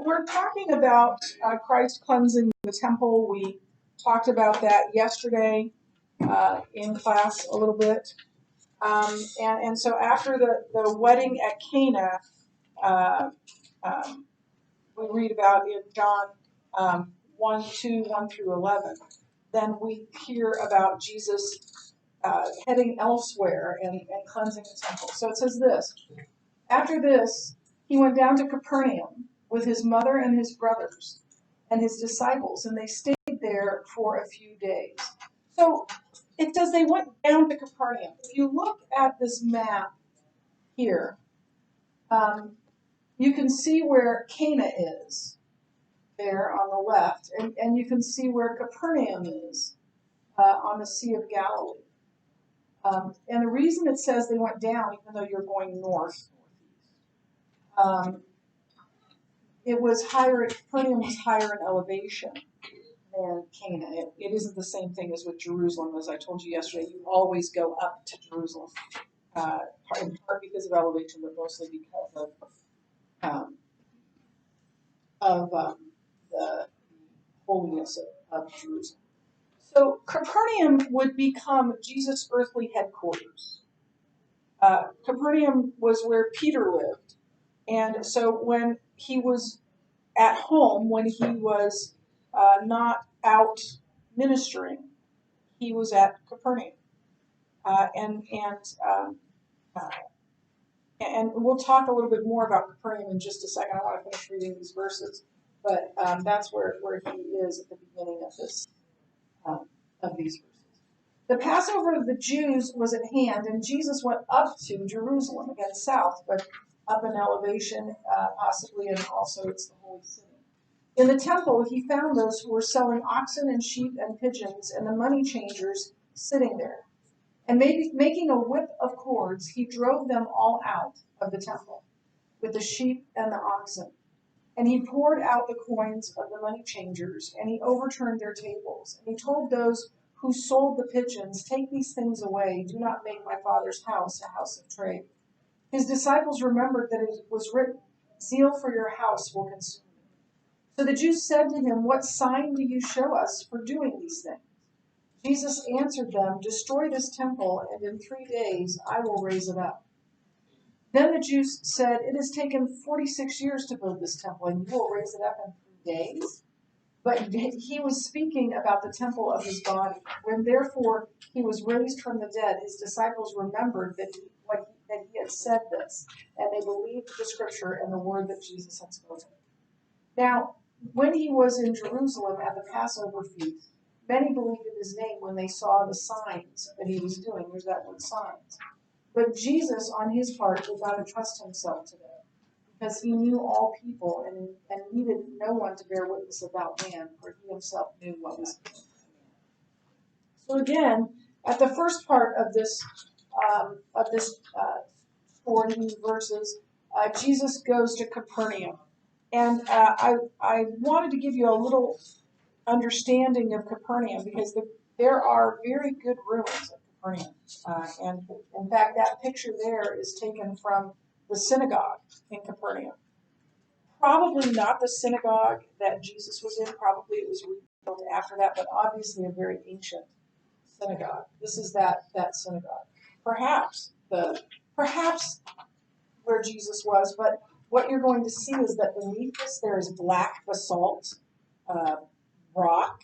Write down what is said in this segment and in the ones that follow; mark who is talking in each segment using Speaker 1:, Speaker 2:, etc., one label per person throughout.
Speaker 1: So we're talking about Christ cleansing the temple. We talked about that yesterday in class a little bit. And so after the wedding at Cana, uh, we read about in John 1, 2, 1 through 11, then we hear about Jesus heading elsewhere and cleansing the temple. So it says this: After this, he went down to Capernaum with his mother and his brothers and his disciples, and they stayed there for a few days. So it says they went down to Capernaum. If you look at this map here, you can see where Cana is there on the left, and you can see where Capernaum is on the Sea of Galilee. And the reason it says they went down, even though you're going north, it was higher. Capernaum was higher in elevation than Cana. It isn't the same thing as with Jerusalem, as I told you yesterday. You always go up to Jerusalem, in part because of elevation, but mostly because of the holiness of Jerusalem. So Capernaum would become Jesus' earthly headquarters. Capernaum was where Peter lived. And so when he was at home, when he was not out ministering, he was at Capernaum. And we'll talk a little bit more about Capernaum in just a second. I want to finish reading these verses, but that's where he is at the beginning of this of these verses. The Passover of the Jews was at hand, and Jesus went up to Jerusalem, again south, but up in elevation, possibly, and also it's the holy city. In the temple, he found those who were selling oxen and sheep and pigeons, and the money changers sitting there. And making a whip of cords, he drove them all out of the temple with the sheep and the oxen. And he poured out the coins of the money changers, and he overturned their tables. And he told those who sold the pigeons, "Take these things away. Do not make my Father's house a house of trade." His disciples remembered that it was written, "Zeal for your house will consume me." So the Jews said to him, "What sign do you show us for doing these things?" Jesus answered them, "Destroy this temple, and in 3 days I will raise it up." Then the Jews said, "It has taken 46 years to build this temple, and you will raise it up in 3 days?" But he was speaking about the temple of his body. When therefore he was raised from the dead, his disciples remembered that he had said this, and they believed the scripture and the word that Jesus had spoken. Now, when he was in Jerusalem at the Passover feast, many believed in his name when they saw the signs that he was doing. There's that word, signs. But Jesus, on his part, did not entrust himself to them, because he knew all people and needed no one to bear witness about man, for he himself knew what was in man. So again, at the first part of this 40 verses, Jesus goes to Capernaum. And I wanted to give you a little understanding of Capernaum, because there are very good ruins of Capernaum. And in fact, that picture there is taken from the synagogue in Capernaum. Probably not the synagogue that Jesus was in. Probably it was rebuilt after that, but obviously a very ancient synagogue. This is that synagogue. Perhaps where Jesus was, but what you're going to see is that beneath this there is black basalt rock,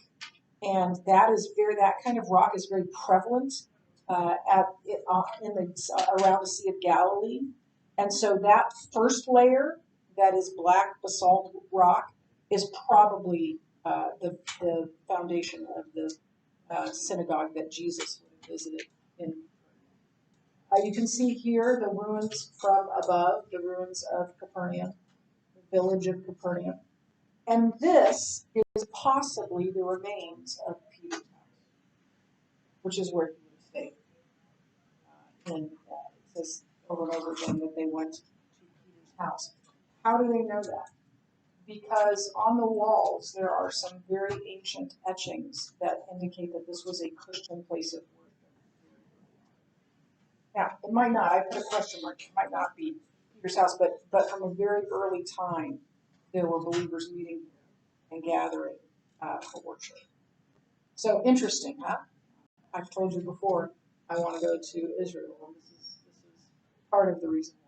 Speaker 1: and that kind of rock is very prevalent around the Sea of Galilee. And so that first layer that is black basalt rock is probably the foundation of the synagogue that Jesus would have visited in. You can see here the ruins from above, the ruins of Capernaum, the village of Capernaum. And this is possibly the remains of Peter's house, which is where he would have stayed. And it says over and over again that they went to Peter's house. How do they know that? Because on the walls there are some very ancient etchings that indicate that this was a Christian place of worship. Now, it might not, I put a question mark, it might not be Peter's house, but from a very early time, there were believers meeting and gathering for worship. So interesting, huh? I've told you before, I want to go to Israel, and this is part of the reason why.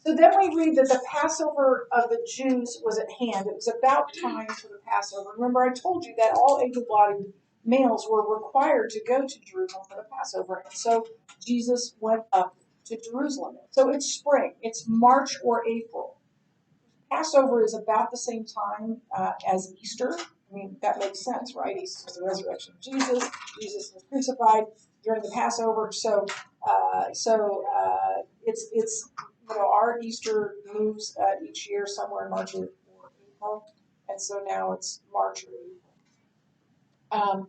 Speaker 1: So then we read that the Passover of the Jews was at hand. It was about time for the Passover. Remember, I told you that all able-bodied males were required to go to Jerusalem for the Passover. And so Jesus went up to Jerusalem. So it's spring. It's March or April. Passover is about the same time as Easter. I mean, that makes sense, right? Easter is the resurrection of Jesus. Jesus was crucified during the Passover. So it's our Easter moves each year somewhere in March or April, and so now it's March or April.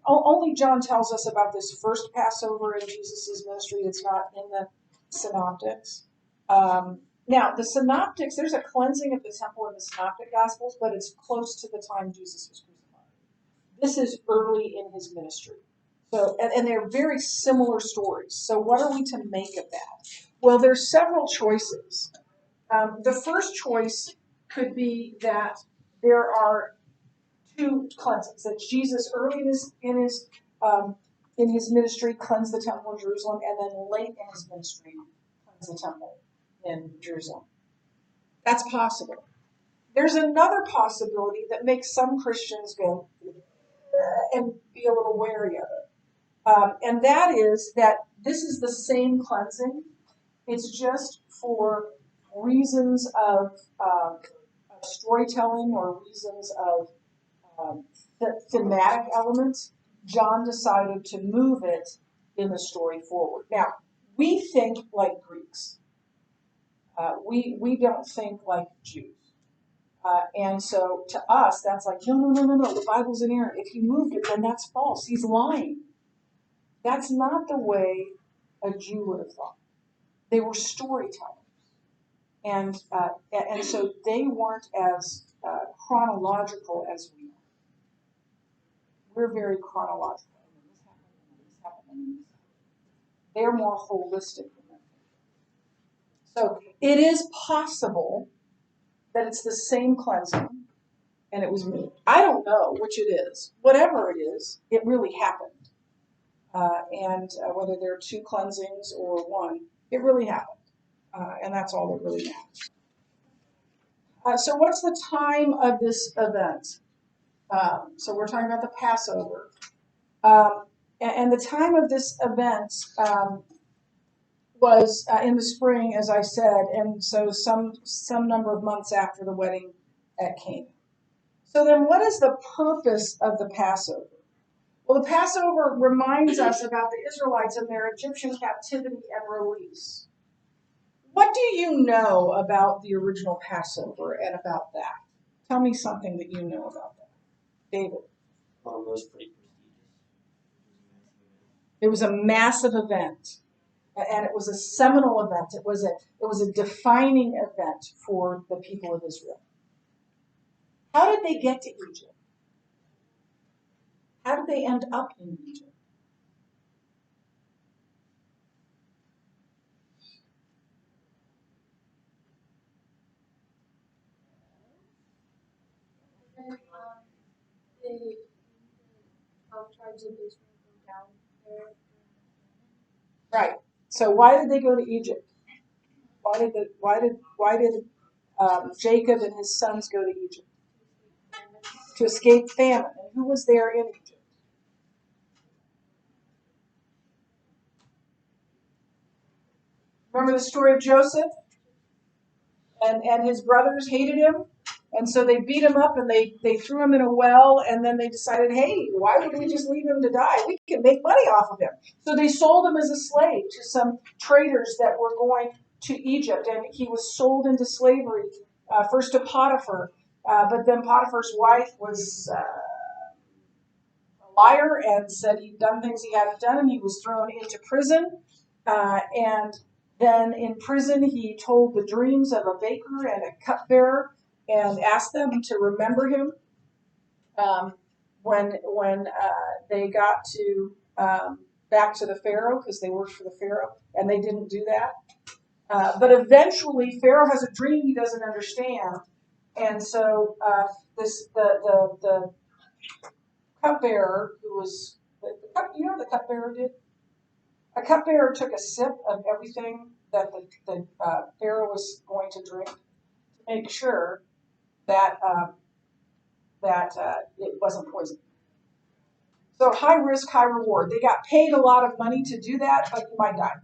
Speaker 1: Only John tells us about this first Passover in Jesus' ministry. It's not in the Synoptics. Now, the Synoptics, there's a cleansing of the temple in the Synoptic Gospels, but it's close to the time Jesus was crucified. This is early in his ministry. So, and they're very similar stories. So what are we to make of that? Well, there's several choices. The first choice could be that there are two cleansings. That Jesus early in his ministry cleansed the temple in Jerusalem, and then late in his ministry cleansed the temple in Jerusalem. That's possible. There's another possibility that makes some Christians go and be a little wary of it. And that is that this is the same cleansing. It's just for reasons of storytelling or reasons of the thematic elements. John decided to move it in the story forward. Now, we think like Greeks. We don't think like Jews. And so to us, that's like, no, the Bible's inerrant. If he moved it, then that's false. He's lying. That's not the way a Jew would have thought. They were storytellers. And so they weren't as chronological as we are. We're very chronological. This happened. They're more holistic than that. So it is possible that it's the same cleansing and it was moved. I don't know which it is. Whatever it is, it really happened. And whether there are two cleansings or one, it really happened. And that's all that really matters. So what's the time of this event? So we're talking about the Passover. And the time of this event was in the spring, as I said, and so some number of months after the wedding at Cana. So then what is the purpose of the Passover? Well, the Passover reminds us about the Israelites and their Egyptian captivity and release. What do you know about the original Passover and about that? Tell me something that you know about that. David?
Speaker 2: It was pretty prestigious.
Speaker 1: It was a massive event, and it was a seminal event. It was a defining event for the people of Israel. How did they get to Egypt? How did they end up in Egypt?
Speaker 3: The 12 tribes of Israel go down there.
Speaker 1: Right. So why did they go to Egypt? Why did Jacob and his sons go to Egypt? To escape famine. And who was there in Egypt? Remember the story of Joseph? And his brothers hated him. And so they beat him up and they threw him in a well, and then they decided, hey, why would we just leave him to die? We can make money off of him. So they sold him as a slave to some traders that were going to Egypt, and he was sold into slavery, first to Potiphar, but then Potiphar's wife was a liar and said he'd done things he hadn't done, and he was thrown into prison. And then in prison, he told the dreams of a baker and a cupbearer and asked them to remember him when they got to back to the Pharaoh because they worked for the Pharaoh, and they didn't do that. But eventually, Pharaoh has a dream he doesn't understand, and so the cupbearer who was you know what the cupbearer did? A cupbearer took a sip of everything that the Pharaoh was going to drink to make sure that it wasn't poison. So high risk, high reward. They got paid a lot of money to do that, but you might die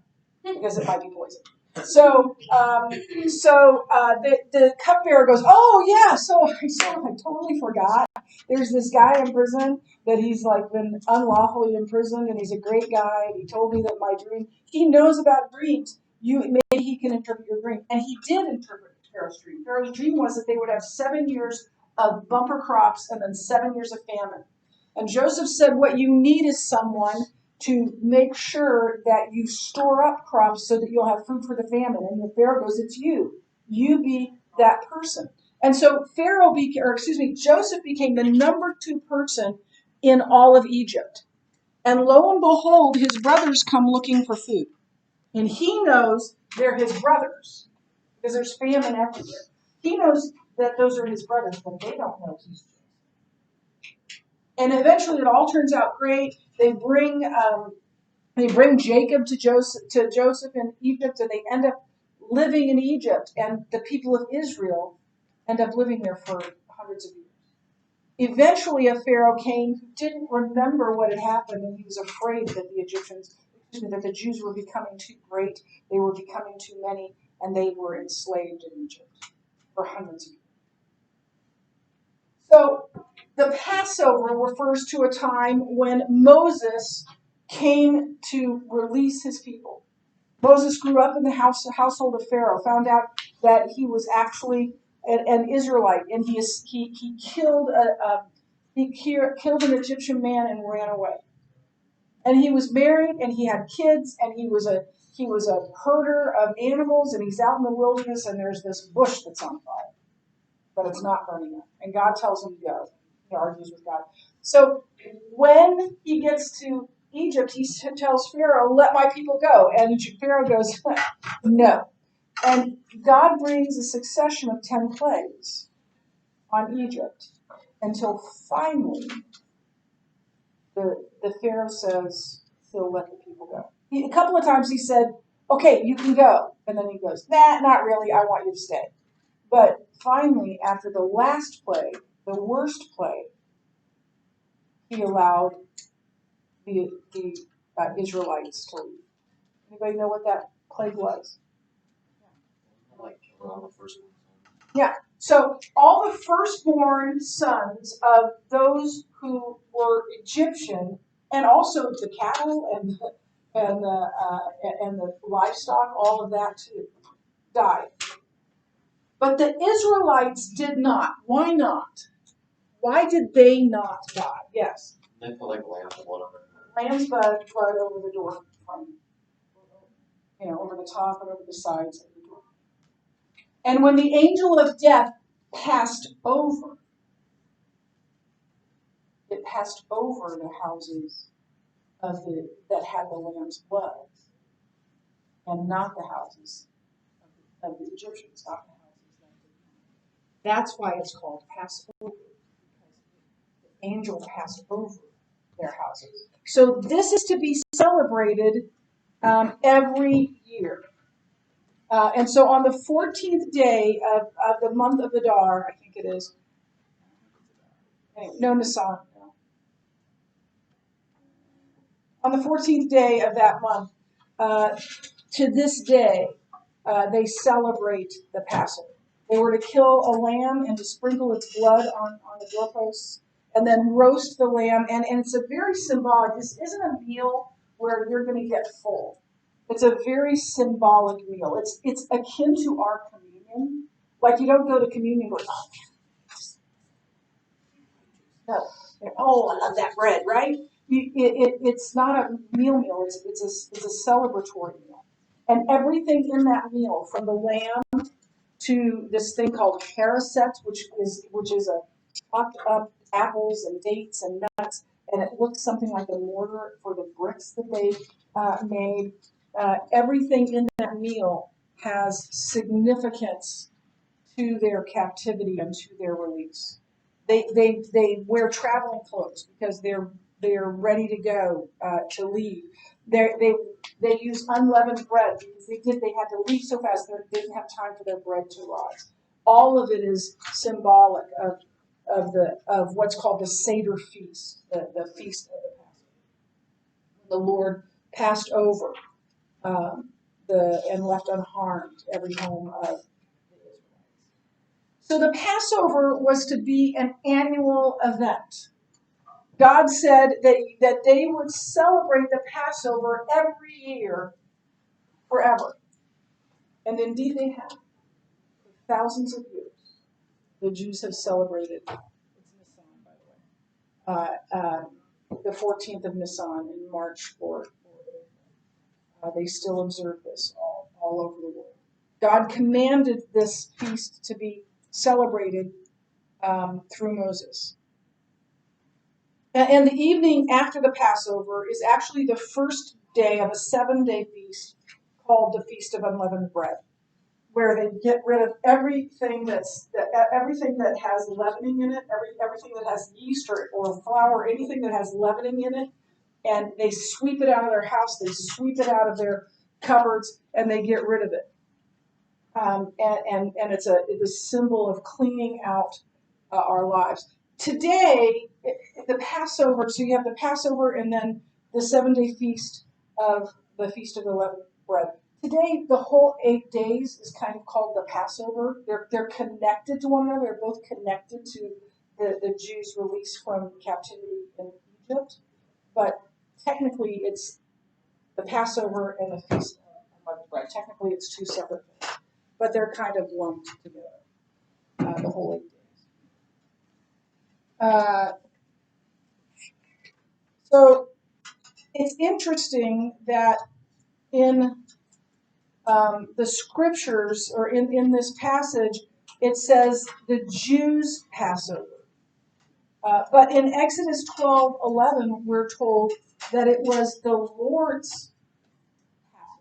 Speaker 1: because it might be poison. So the cupbearer goes, oh yeah, so I totally forgot. There's this guy in prison that he's like been unlawfully imprisoned, and he's a great guy. And he told me that my dream. He knows about dreams. Maybe he can interpret your dream, and he did interpret Pharaoh's dream. Pharaoh's dream was that they would have 7 years of bumper crops and then 7 years of famine. And Joseph said, what you need is someone to make sure that you store up crops so that you'll have food for the famine. And the Pharaoh goes, it's you. You be that person. And so Joseph became the number 2 person in all of Egypt. And lo and behold, his brothers come looking for food. And he knows they're his brothers because there's famine everywhere. He knows that those are his brothers, but they don't know he's Joseph. And eventually it all turns out great. They bring Jacob to Joseph in Egypt, and they end up living in Egypt. And the people of Israel end up living there for hundreds of years. Eventually a Pharaoh came who didn't remember what had happened, and he was afraid that the Jews were becoming too great, they were becoming too many, and they were enslaved in Egypt for hundreds of years. So the Passover refers to a time when Moses came to release his people. Moses grew up in the household of Pharaoh, found out that he was actually an Israelite, and he killed an Egyptian man and ran away. And he was married, and he had kids, and he was a herder of animals, and he's out in the wilderness, and there's this bush that's on fire, but it's not burning up. And God tells him to go. He argues with God. So when he gets to Egypt, he tells Pharaoh, let my people go. And Pharaoh goes, no. And God brings a succession of 10 plagues on Egypt until finally the Pharaoh says he'll let the people go. A couple of times he said, okay, you can go. And then he goes, nah, not really. I want you to stay. But finally, after the last plague, the worst plague, he allowed the Israelites to leave. Anybody know what that plague was?
Speaker 2: Like killing all the firstborn sons.
Speaker 1: Yeah. So all the firstborn sons of those who were Egyptian, and also the cattle and the livestock, all of that too, died. But the Israelites did not. Why not? Why did they not die? Yes.
Speaker 2: They put like lamb's blood on their
Speaker 1: Lamb's blood over the door frame, over the top and over the sides of the door. And when the angel of death passed over, it passed over the houses that had the lamb's blood, and not the houses of the Egyptians, not the houses that they. That's why it's called Passover, because the angel passed over their houses. So this is to be celebrated every year. And so on the 14th day of the month of Adar, I think it is, no, Nisan. On the 14th day of that month, to this day, they celebrate the Passover. They were to kill a lamb and to sprinkle its blood on the doorposts, and then roast the lamb. And it's a very symbolic. This isn't a meal where you're going to get full. It's a very symbolic meal. It's akin to our communion. Like you don't go to communion going, oh, no. Oh, I love that bread, right? It's not a meal. It's a celebratory meal. And everything in that meal, from the lamb to this thing called haraset, which is a chopped up apples and dates and nuts, and it looked something like a mortar for the bricks that they made. Everything in that meal has significance to their captivity and to their release. They wear traveling clothes because they're ready to go to leave. They use unleavened bread because they had to leave so fast they didn't have time for their bread to rise. All of it is symbolic of what's called the Seder feast, the feast of the Passover. The Lord passed over and left unharmed every home of the Israelites. So the Passover was to be an annual event. God said that they would celebrate the Passover every year forever. And indeed they have. For thousands of years, the Jews have celebrated, it's Nisan, by the way, the 14th of Nisan in March for they still observe this all over the world. God commanded this feast to be celebrated through Moses. And the evening after the Passover is actually the first day of a 7-day feast called the Feast of Unleavened Bread, where they get rid of everything that has leavening in it, everything that has yeast or flour, anything that has leavening in it, and they sweep it out of their house, they sweep it out of their cupboards, and they get rid of it. And it's a symbol of cleaning out our lives. Today, the Passover, so you have the Passover and then the 7-day feast of the Feast of Unleavened Bread. Today, the whole 8 days is kind of called the Passover. They're connected to one another. They're both connected to the Jews' release from captivity in Egypt. But technically, it's the Passover and the Feast of Unleavened Bread. Technically, it's two separate things. But they're kind of lumped together, the whole 8 days. So it's interesting that in the scriptures, or in this passage, it says the Jews' Passover. But in Exodus 12:11, we're told that it was the Lord's Passover.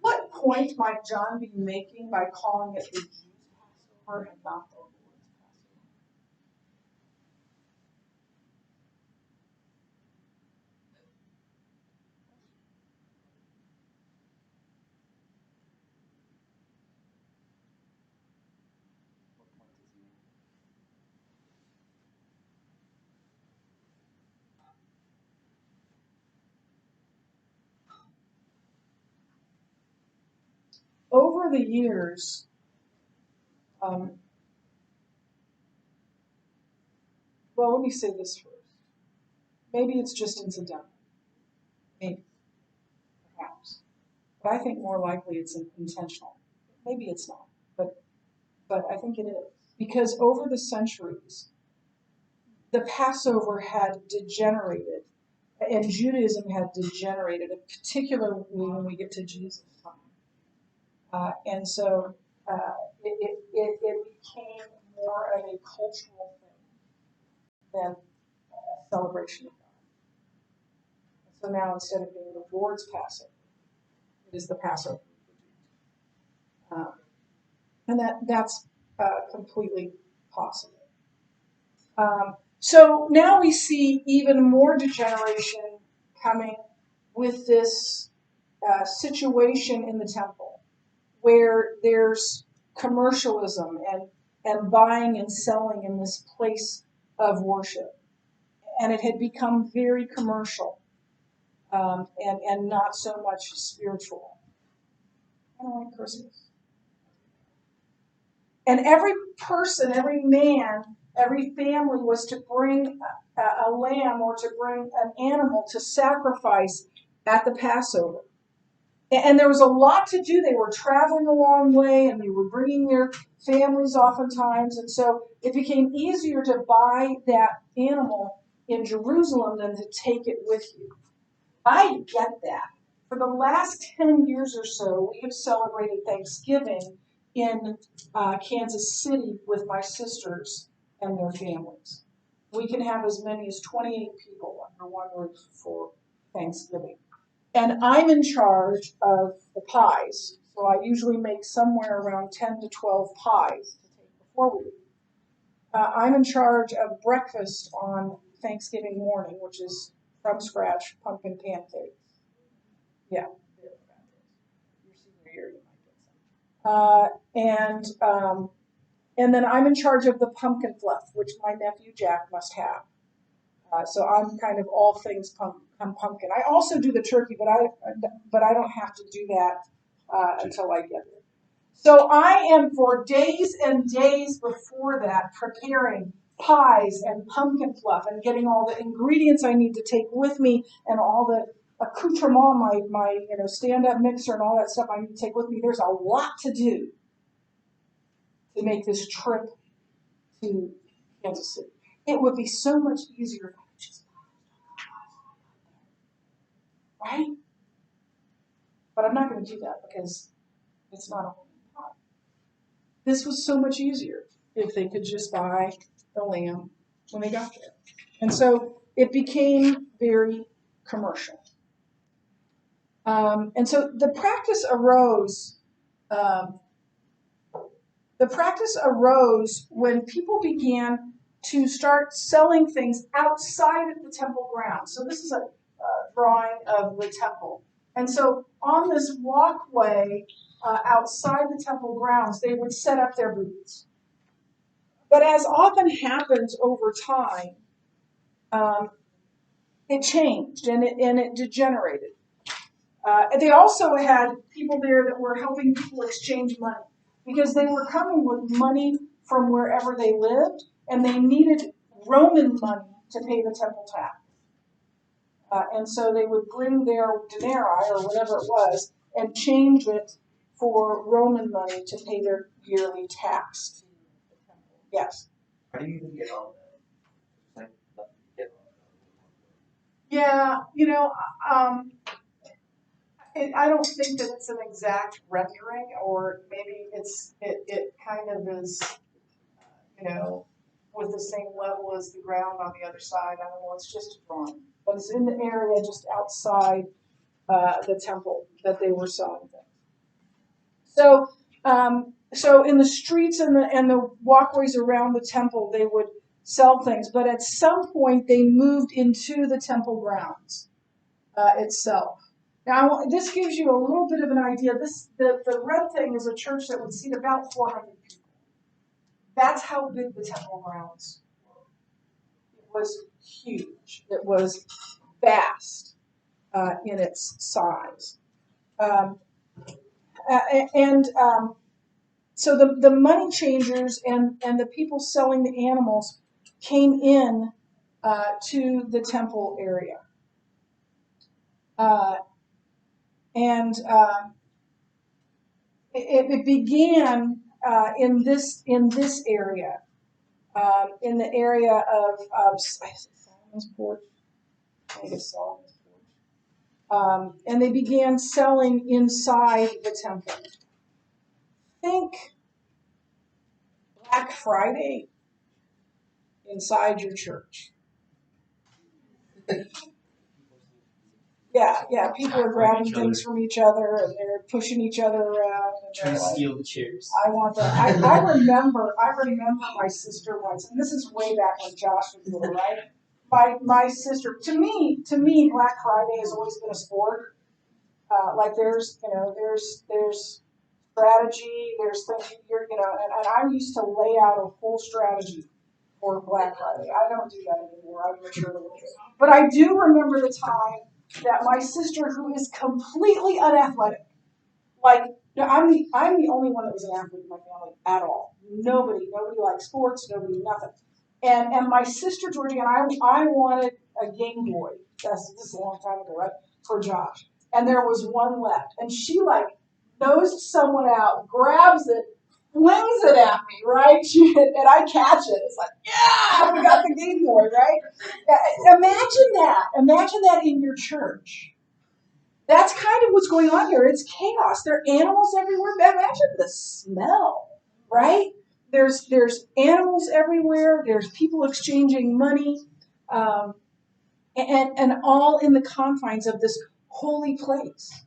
Speaker 1: What point might John be making by calling it the Jews' Passover and not the Lord's Passover? Over the years, well, let me say this first. Maybe it's just incidental. Maybe, perhaps. But I think more likely it's intentional. Maybe it's not, but I think it is. Because over the centuries, the Passover had degenerated, and Judaism had degenerated, particularly when we get to Jesus' time. And so it became more of a cultural thing than a celebration of God. So now instead of being the Lord's Passover, it is the Passover. And that's completely possible. So now we see even more degeneration coming with this situation in the temple, where there's commercialism and buying and selling in this place of worship. And it had become very commercial and not so much spiritual. I don't like Christmas. And every person, every man, every family was to bring a lamb or to bring an animal to sacrifice at the Passover. And there was a lot to do. They were traveling a long way and they were bringing their families oftentimes. And so it became easier to buy that animal in Jerusalem than to take it with you. I get that. For the last 10 years or so, we have celebrated Thanksgiving in Kansas City with my sisters and their families. we can have as many as 28 people under one roof for Thanksgiving. And I'm in charge of the pies. So I usually make somewhere around 10 to 12 pies to take before we leave. I'm in charge of breakfast on Thanksgiving morning, which is from scratch pumpkin pancakes. Yeah. Your senior year, you might get some. And then I'm in charge of the pumpkin fluff, which my nephew Jack must have. So I'm kind of all things pumpkin. I also do the turkey, but I don't have to do that until I get there. So I am for days and days before that preparing pies and pumpkin fluff and getting all the ingredients I need to take with me and all the accoutrement, my stand-up mixer and all that stuff I need to take with me. There's a lot to do to make this trip to Kansas City. It would be so much easier if I could just right? But I'm not going to do that because it's not a whole pot. This was so much easier if they could just buy the lamb when they got there. And so it became very commercial. And so the practice arose. When people began to start selling things outside of the temple grounds. So this is a drawing of the temple. And so on this walkway outside the temple grounds, they would set up their booths. But as often happens over time, it changed and it degenerated. They also had people there that were helping people exchange money because they were coming with money from wherever they lived, and they needed Roman money to pay the temple tax. And so they would bring their denarii, or whatever it was, and change it for Roman money to pay their yearly tax. Yes?
Speaker 2: How do you even get on that? Like, nothing to get on that.
Speaker 1: Yeah, I don't think that it's an exact rendering, or maybe it kind of is, with the same level as the ground on the other side. I don't know, it's just a drawing. But it's in the area just outside the temple that they were selling things. So in the streets and the walkways around the temple, they would sell things. But at some point, they moved into the temple grounds itself. Now, this gives you a little bit of an idea. The red thing is a church that would seat about 400 people. That's how big the temple grounds were. It was huge. It was vast in its size. So the money changers and the people selling the animals came in to the temple area. It began in this area, in the area of Solomon's Porch. I think it's Solomon's Porch. And they began selling inside the temple. Think Black Friday inside your church. Yeah, people are grabbing things from each other and they're pushing each other around. And
Speaker 4: trying to steal the chairs.
Speaker 1: I want that. I remember my sister once, and this is way back when Josh was little, right? My sister, to me, Black Friday has always been a sport. Like there's strategy, there's things and I used to lay out a whole strategy for Black Friday. I don't do that anymore. I've matured a little bit. But I do remember the time that my sister, who is completely unathletic, I'm the only one that was an athlete in my family at all. Nobody liked sports, nobody nothing. And my sister Georgie and I wanted a Game Boy. This is a long time ago, right? For Josh. And there was one left. And she nosed someone out, grabs it, flings it at me, right? And I catch it. It's like, yeah, we got the Game Boy, right? Imagine that. Imagine that in your church. That's kind of what's going on here. It's chaos. There are animals everywhere. Imagine the smell, right? there's animals everywhere. There's people exchanging money, and all in the confines of this holy place.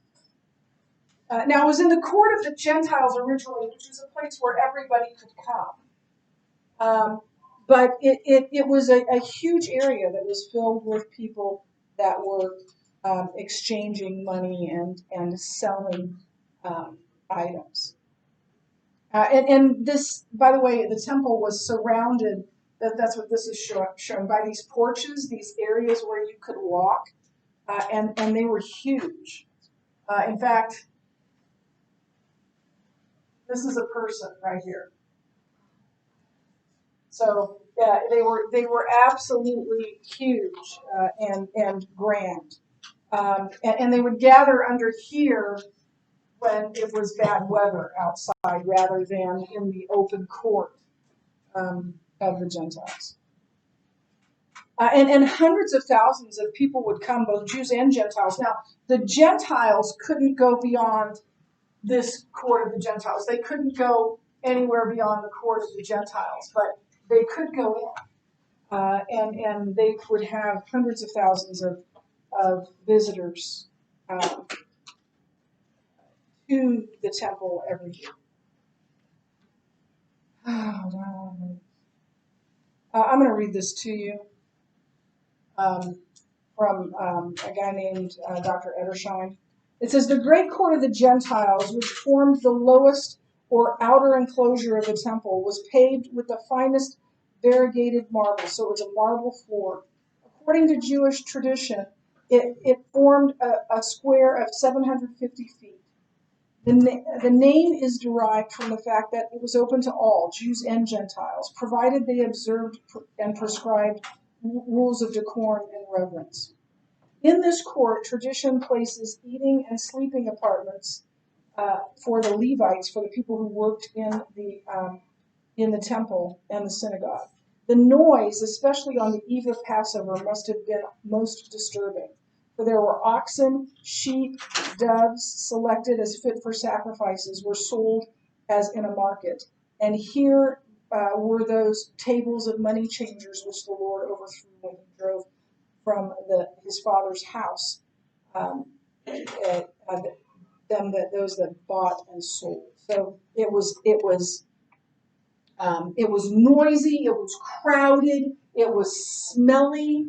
Speaker 1: Now, it was in the court of the Gentiles originally, which was a place where everybody could come. But it was a huge area that was filled with people that were exchanging money and selling items. And this, by the way, the temple was surrounded, that's what this is shown, by these porches, these areas where you could walk, and they were huge. In fact, this is a person right here. So yeah, they were absolutely huge and grand, and they would gather under here when it was bad weather outside, rather than in the open court of the Gentiles. And hundreds of thousands of people would come, both Jews and Gentiles. Now, the Gentiles couldn't go beyond this court of the Gentiles. They couldn't go anywhere beyond the court of the Gentiles, but they could go in, and they would have hundreds of thousands of visitors to the temple every year. I'm going to read this to you from a guy named Dr. Edersheim. It says, the great court of the Gentiles, which formed the lowest or outer enclosure of the temple, was paved with the finest variegated marble, so it was a marble floor. According to Jewish tradition, it formed a square of 750 feet. The name is derived from the fact that it was open to all, Jews and Gentiles, provided they observed and prescribed rules of decorum and reverence. In this court, tradition places eating and sleeping apartments for the Levites, for the people who worked in the temple and the synagogue. The noise, especially on the eve of Passover, must have been most disturbing, for there were oxen, sheep, doves, selected as fit for sacrifices, were sold as in a market. And here were those tables of money changers which the Lord overthrew when he drove from his father's house, those that bought and sold. So it was noisy, it was crowded, it was smelly,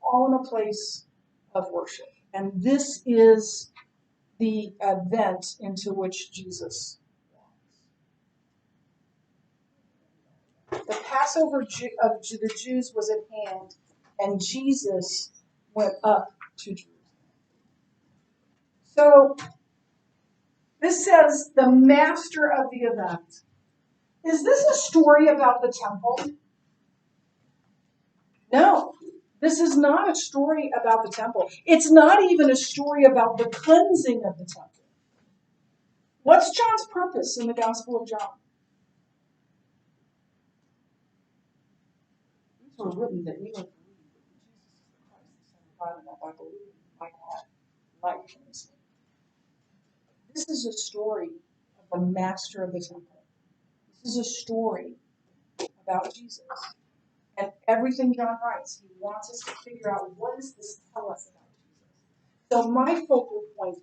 Speaker 1: all in a place of worship. And this is the event into which Jesus walks. The Passover of the Jews was at hand, and Jesus went up to Jerusalem. So this says the master of the event. Is this a story about the temple? No, this is not a story about the temple. It's not even a story about the cleansing of the temple. What's John's purpose in the Gospel of John? These were written that you would believe that Jesus is the Christ, the Son of God, and that by believing you might have life in his name. This is a story of the master of the temple. This is a story about Jesus. And everything John writes, he wants us to figure out, what does this tell us about Jesus? So my focal point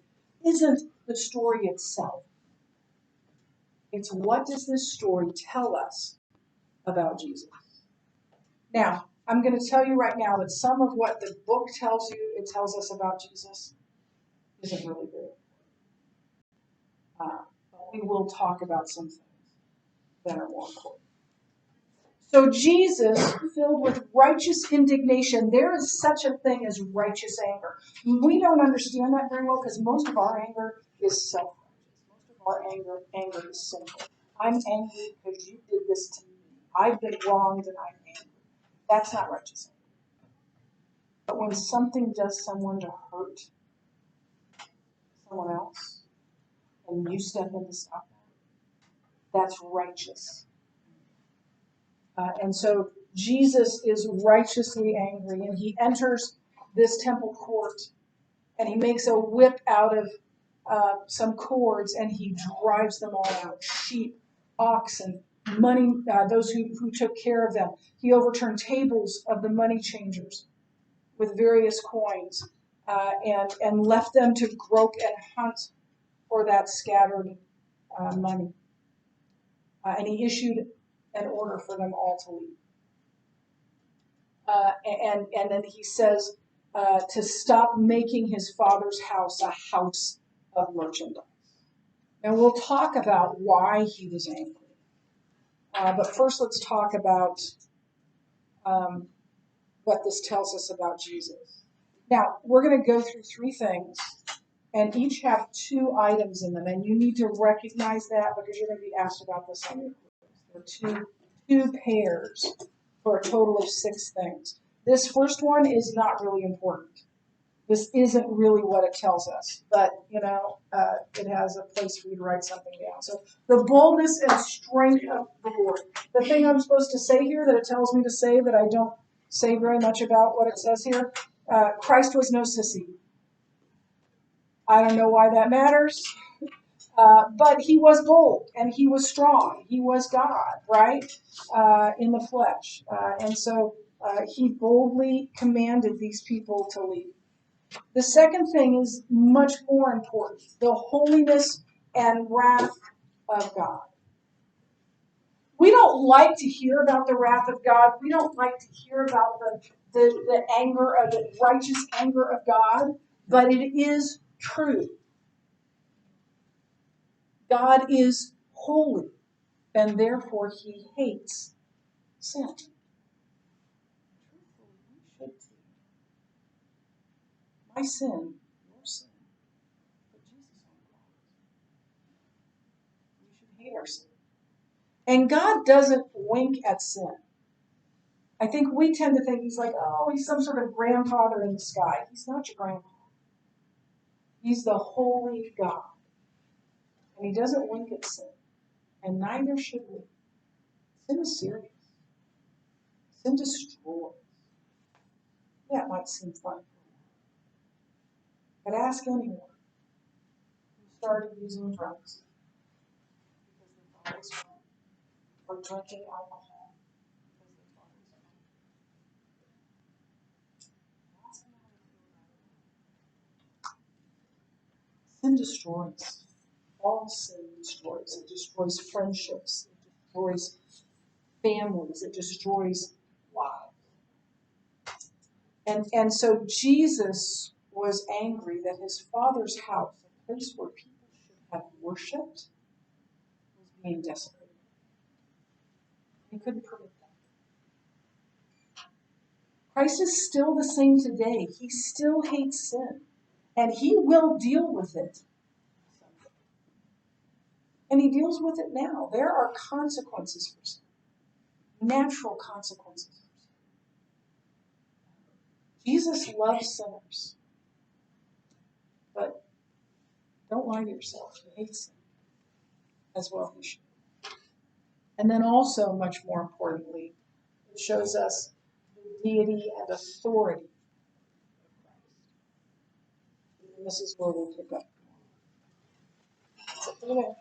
Speaker 1: isn't the story itself. It's, what does this story tell us about Jesus? Now, I'm going to tell you right now that some of what the book tells you, it tells us about Jesus, isn't really good. But we will talk about some things that are more important. So Jesus, filled with righteous indignation, there is such a thing as righteous anger. We don't understand that very well because most of our anger is self-righteous. Most of our anger is sinful. I'm angry because you did this to me. I've been wronged and I'm angry. That's not righteous anger. But when something does someone to hurt someone else, and you step in to stop that, that's righteous. And so Jesus is righteously angry, and he enters this temple court, and he makes a whip out of some cords, and he drives them all out. Sheep, oxen, money, those who took care of them. He overturned tables of the money changers with various coins, and left them to grope and hunt for that scattered money. And he issued an order for them all to leave. And then he says to stop making his father's house a house of merchandise. And we'll talk about why he was angry. But first, let's talk about what this tells us about Jesus. Now, we're going to go through three things, and each have two items in them, and you need to recognize that because you're going to be asked about this on your quiz. There are two pairs for a total of 6 things. This first one is not really important. This isn't really what it tells us, but it has a place for you to write something down. So the boldness and strength of the Lord. The thing I'm supposed to say here that it tells me to say that I don't say very much about what it says here, Christ was no sissy. I don't know why that matters, but he was bold and he was strong. He was God, right, in the flesh. And so he boldly commanded these people to leave. The second thing is much more important, the holiness and wrath of God. We don't like to hear about the wrath of God. We don't like to hear about the anger of the righteous anger of God, but it is true. God is holy, and therefore he hates sin. My sin, your sin, but Jesus on the cross. We should hate our sin. And God doesn't wink at sin. I think we tend to think he's like, oh, he's some sort of grandfather in the sky. He's not your grandfather. He's the holy God. And he doesn't wink at sin. And neither should we. Sin is serious. Sin destroys. Yeah, it might seem fun. But ask anyone who started using drugs because they thought it was fun, or drinking alcohol because they thought it was fun. Sin destroys. All sin destroys. It destroys friendships. It destroys families. It destroys lives. And so Jesus was angry that his Father's house, a place where people should have worshipped, was being desecrated. He couldn't permit that. Christ is still the same today. He still hates sin. And he will deal with it. And he deals with it now. There are consequences for sin. Natural consequences for sin. Jesus loves sinners. But don't lie to yourself. He hates sin. As well he should. And then also, much more importantly, it shows us the deity and authority of Christ. And this is where we'll pick up. So,